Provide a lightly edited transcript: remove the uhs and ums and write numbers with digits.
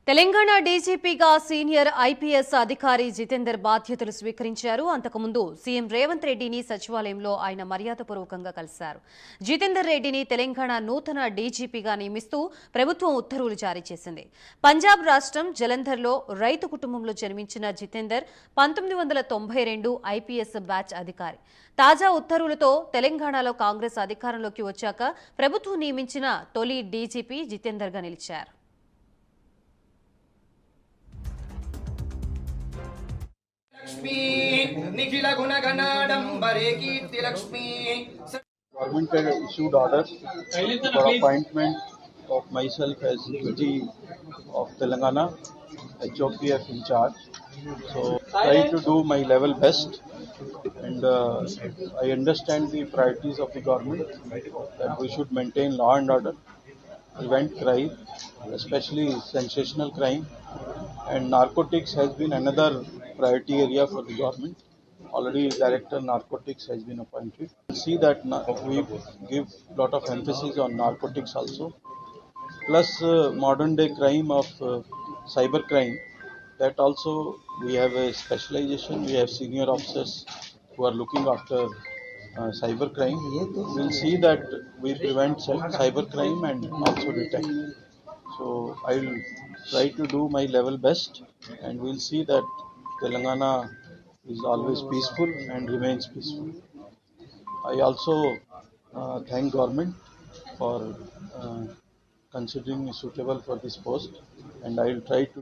Telangana డీజీపీగా senior IPS అధికారి జితేందర్ బాధ్యతలు స్వీకరించారు. అంతకుముందు సీఎం రేవంత్ రెడ్డిని సచివాలయంలో ఆయన మర్యాదపూర్వకంగా కలిశారు. జితేందర్ రెడ్డిని తెలంగాణ నూతన డీజీపీగా నియమిస్తూ ప్రభుత్వం ఉత్తర్వులు జారీ చేసింది. పంజాబ్ రాష్ట్రం జలంధర్లో రైతు కుటుంబంలో జన్మించిన జితేందర్ 1992 ఐపీఎస్ బ్యాచ్ అధికారి. తాజా ఉత్తర్వులతో తెలంగాణలో కాంగ్రెస్ అధికారంలోకి వచ్చాక ప్రభుత్వం నియమించిన తొలి డీజీపీ జితేందర్గా నిలిచారు. Government had issued order for appointment of myself as DG of Telangana, HOPF in charge. So try to do my level best, and I understand the priorities of the government that we should maintain law and order, prevent crime, especially sensational crime, and narcotics has been another priority area for the government. Already Director Narcotics has been appointed. See that we give lot of emphasis on narcotics also, plus modern day crime of cyber crime. That also we have a specialization. We have senior officers who are looking after cyber crime. We'll see that we prevent cyber crime and also detect. So I'll try to do my level best, and we'll see that Telangana is always peaceful and remains peaceful. I also thank government for considering me suitable for this post, and I will try to